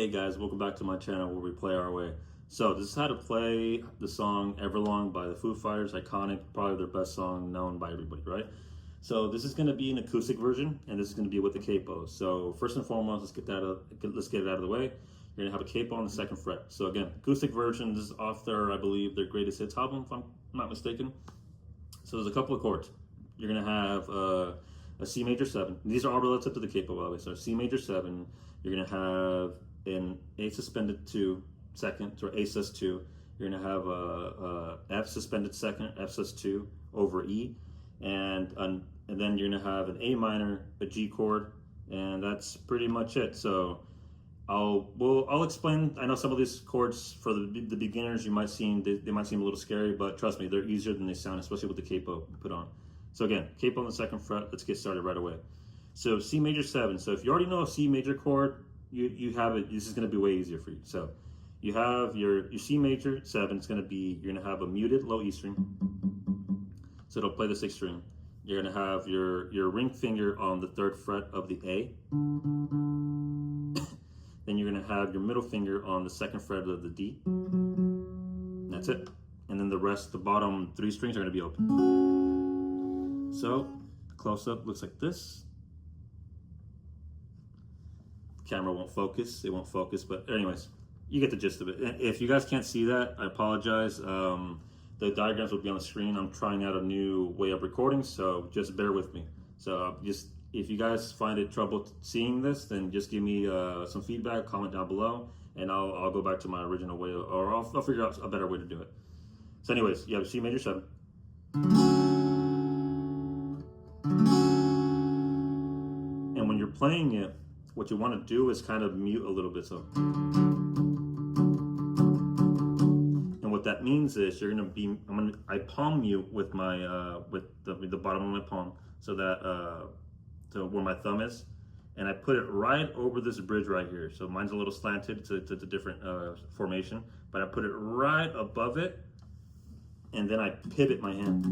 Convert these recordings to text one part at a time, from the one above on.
Hey guys, welcome back to my channel where we play our way. So this is how to play the song Everlong by the Foo Fighters, iconic, probably their best song known by everybody, right? So this is going to be an acoustic version, and this is going to be with the capo. So first and foremost, let's get it out of the way. You're going to have a capo on the second fret. So again, acoustic version, this is off their, I believe, their greatest hits album, if I'm not mistaken. So there's a couple of chords. You're going to have a C major 7. These are all relative to the capo, obviously. So C major 7, you're going to have an A suspended 2 second, or A sus 2. You're going to have a F suspended second, F sus 2 over E, and then you're going to have an A minor, a G chord, and that's pretty much it. So I'll explain. I know some of these chords for the beginners, they might seem a little scary, but trust me, they're easier than they sound, especially with the capo put on. So again, capo on the second fret. Let's get started right away. So C major 7. So if you already know a C major chord, you have it. This is going to be way easier for you. So you have your C major 7. It's going to be, you're going to have a muted low E string. So it'll play the 6th string. You're going to have your ring finger on the 3rd fret of the A. Then you're going to have your middle finger on the 2nd fret of the D. That's it. And then the rest, the bottom 3 strings are going to be open. So close up looks like this. Camera won't focus, it won't focus, but anyways, you get the gist of it. If you guys can't see that, I apologize. The diagrams will be on the screen. I'm trying out a new way of recording, so just bear with me. So just, if you guys find it trouble seeing this, then just give me some feedback, comment down below, and I'll go back to my original way, or I'll figure out a better way to do it. So anyways, you have C major 7. And when you're playing it, what you want to do is kind of mute a little bit. So, and what that means is you're going to be, I palm mute with my with the bottom of my palm, so that to where my thumb is, and I put it right over this bridge right here. So mine's a little slanted, it's a different formation, but I put it right above it, and then I pivot my hand.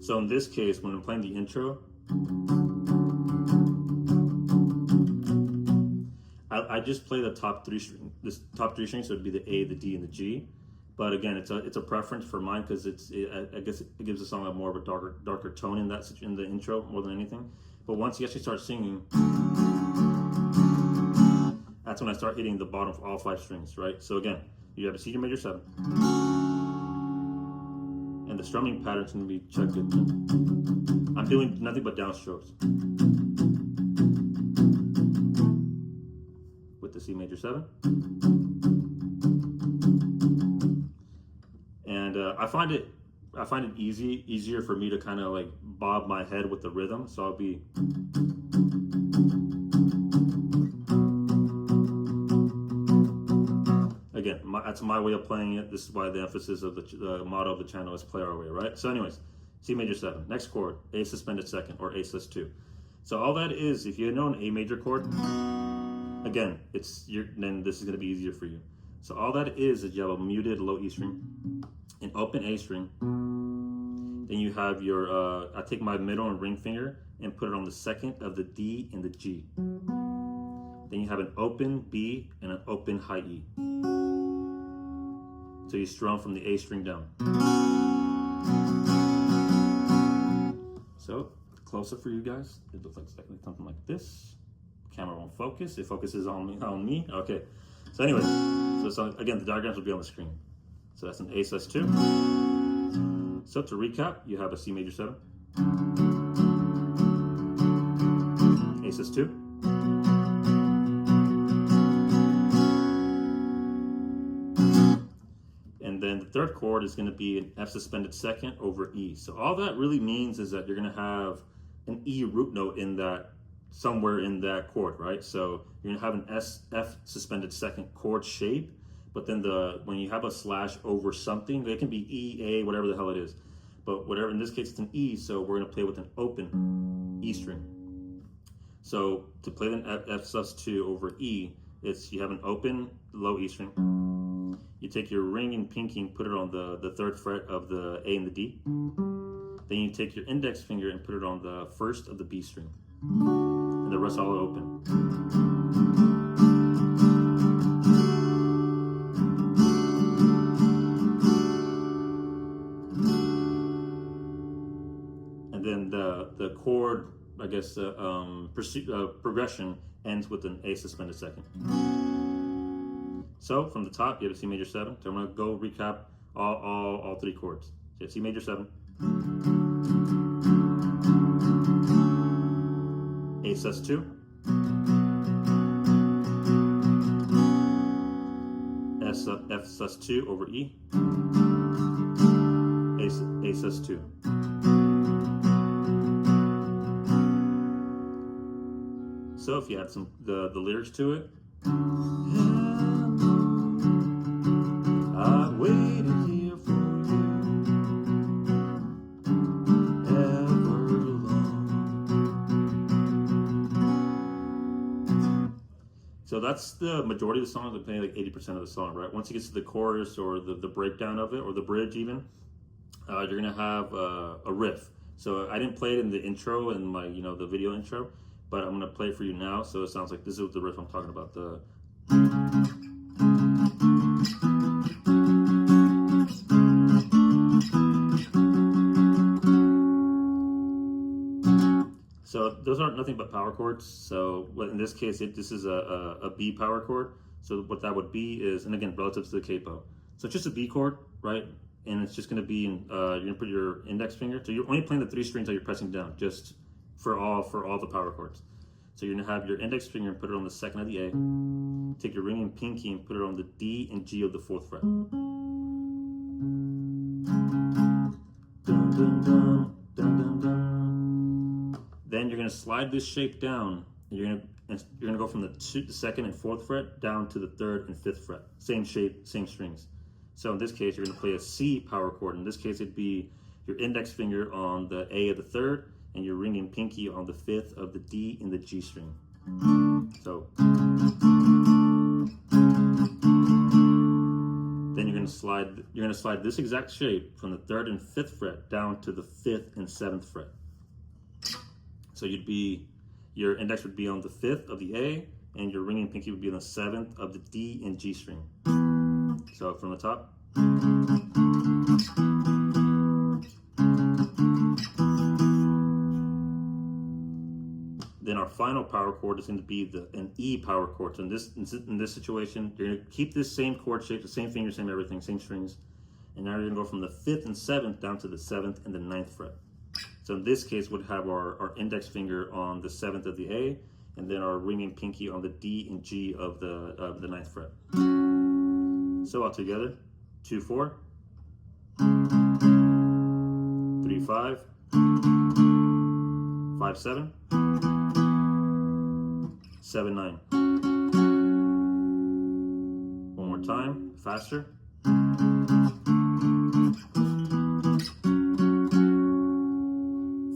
So in this case, when I'm playing the intro, I just play the top 3 string. This top 3 strings, so it'd be the A, the D, and the G. But again, it's a preference for mine, because I guess it gives the song a more of a darker tone in the intro more than anything. But once you actually start singing, that's when I start hitting the bottom for all 5 strings, right? So again, you have a C major 7, and the strumming pattern's gonna be checked in. I'm doing nothing but downstrokes with the C major 7. And I find it easier for me to kind of like bob my head with the rhythm. So I'll be, again, that's my way of playing it. This is why the emphasis of the motto of the channel is play our way, right? So anyways, C major 7, next chord, A suspended second, or A sus 2. So all that is, if you know an A major chord, again, then this is going to be easier for you. So all that is you have a muted low E string, an open A string, then you have your, I take my middle and ring finger and put it on the 2nd of the D and the G. Then you have an open B and an open high E. So you strum from the A string down. So close up for you guys, it looks like something like this. Camera won't focus, it focuses on me. Okay, so anyway, so again, the diagrams will be on the screen. So that's an A sus 2. So to recap, you have a C major 7, A sus 2, and then the 3rd chord is going to be an F suspended second over E. So all that really means is that you're going to have an E root note in that, somewhere in that chord, right? So you're gonna have an F suspended second chord shape, but then when you have a slash over something, it can be E, A, whatever the hell it is. But whatever, in this case it's an E, so we're gonna play with an open E string. So to play an F sus 2 over E, you have an open low E string. You take your ring and pinky and put it on the 3rd fret of the A and the D. Then you take your index finger and put it on the 1st of the B string. And the rest all open. chord, I guess, progression ends with an A suspended second. So from the top, you have a C major 7. So I'm going to go recap all 3 chords. So you have C major 7, A sus2, F sus2 over E, A sus2. So if you add the lyrics to it, I waited here for you, Everlong. So that's the majority of the song. They're playing like 80% of the song, right? Once it gets to the chorus or the breakdown of it, or the bridge even, you're gonna have a riff. So I didn't play it in the intro and my, the video intro, but I'm gonna play it for you now. So it sounds like this is the riff I'm talking about. So those aren't nothing but power chords. So in this case, this is a B power chord. So what that would be is, and again, relative to the capo. So it's just a B chord, right? And it's just gonna be in, you're gonna put your index finger. So you're only playing the 3 strings that you're pressing down, just for all the power chords. So you're gonna have your index finger and put it on the 2nd of the A. Take your ring and pinky and put it on the D and G of the 4th fret. Dun, dun, dun, dun, dun, dun. Then you're gonna slide this shape down. And you're gonna go from the 2nd and 4th fret down to the 3rd and 5th fret. Same shape, same strings. So in this case, you're gonna play a C power chord. In this case, it'd be your index finger on the A of the 3rd and your ring and pinky on the 5th of the D and the G string. So then you're gonna slide this exact shape from the 3rd and 5th fret down to the 5th and 7th fret. So your index would be on the 5th of the A, and your ring and pinky would be on the 7th of the D and G string. So from the top. Then our final power chord is going to be an E power chord. So in this situation, you're going to keep this same chord shape, the same finger, same everything, same strings. And now you're going to go from the 5th and 7th down to the 7th and the 9th fret. So in this case, we'd have our index finger on the 7th of the A, and then our ring and pinky on the D and G of the 9th fret. So all together, 2, 4, 3, 5, 5, 7, 7, 9. One more time, faster.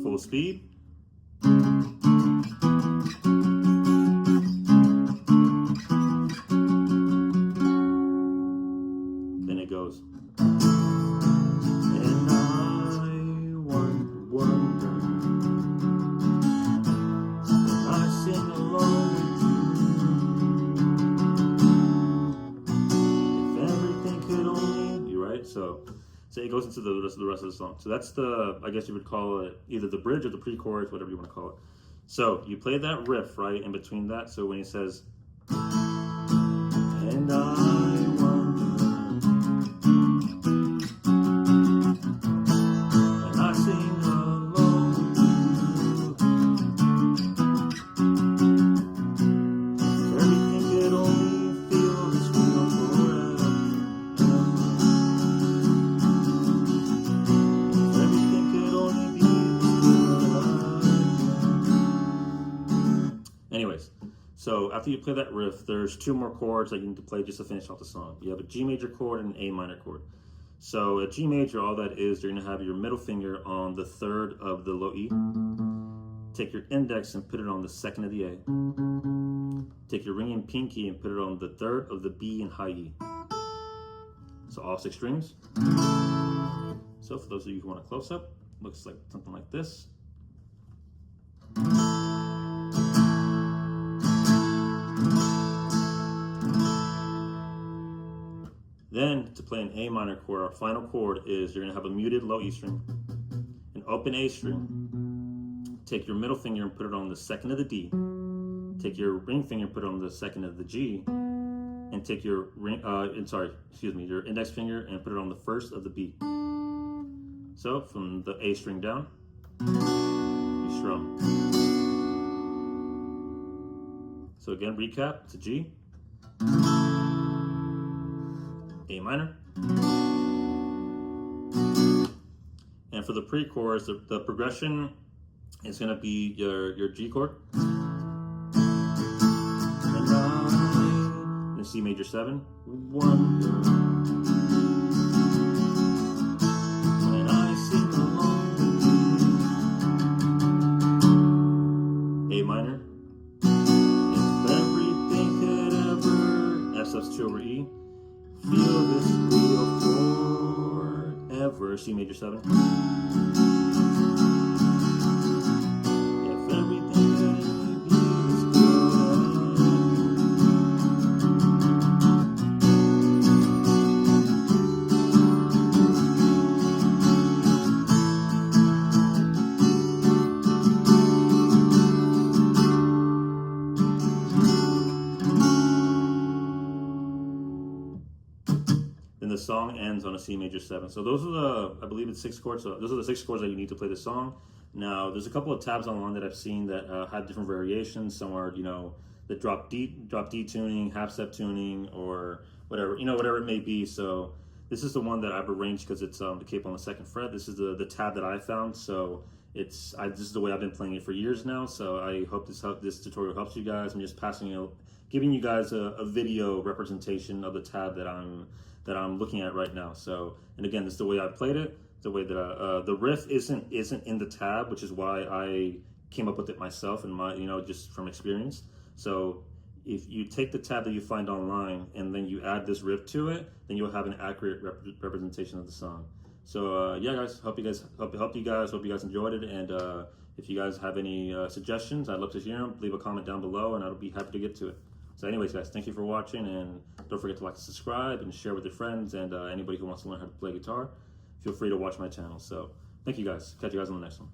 Full speed. Then it goes. And I wonder, I sing along with you. If everything could only, you right? So it goes into the rest of the song. So that's I guess you would call it either the bridge or the pre-chorus, whatever you want to call it. So you play that riff, right, in between that. So when he says, and I wonder, and I sing along with you. Everything could only feel this way forever. Everything could only be this way. Anyways, so after you play that riff, there's 2 more chords that you need to play just to finish off the song. You have a G major chord and an A minor chord. So a G major, all that is, you're gonna have your middle finger on the 3rd of the low E. Take your index and put it on the 2nd of the A. Take your ring and pinky and put it on the 3rd of the B and high E. So all 6 strings. So for those of you who want a close-up, looks like something like this. Then to play an A minor chord, our final chord is you're gonna have a muted low E string, an open A string, take your middle finger and put it on the second of the D. Take your ring finger and put it on the second of the G. And take your your index finger and put it on the first of the B. So from the A string down, you strum. So again, recap, it's a G, A minor. And for the pre-chorus, the progression is going to be your G chord, and C major 7, wonder when I sing along with you. A minor, if everything could ever, F sus 2 over E, feel this wheel forever, C major 7. If everything could ever be this good. Then the song ends on a C major 7. So those are I believe it's 6 chords. So those are the 6 chords that you need to play the song. Now, there's a couple of tabs online that I've seen that have different variations. Some are, the drop D tuning, half step tuning, or whatever, whatever it may be. So this is the one that I've arranged because it's the capo on the 2nd fret. This is the tab that I found. So this is the way I've been playing it for years now. So I hope this tutorial helps you guys. I'm just giving you guys a video representation of the tab that I'm looking at right now. So, and again, this is the way I played it. The way that the riff isn't in the tab, which is why I came up with it myself and just from experience. So if you take the tab that you find online and then you add this riff to it, then you'll have an accurate representation of the song. So yeah, guys, hope you guys enjoyed it. And if you guys have any suggestions, I'd love to hear them. Leave a comment down below, and I'll be happy to get to it. So anyways, guys, thank you for watching, and don't forget to like and subscribe and share with your friends, and anybody who wants to learn how to play guitar, feel free to watch my channel. So thank you guys. Catch you guys on the next one.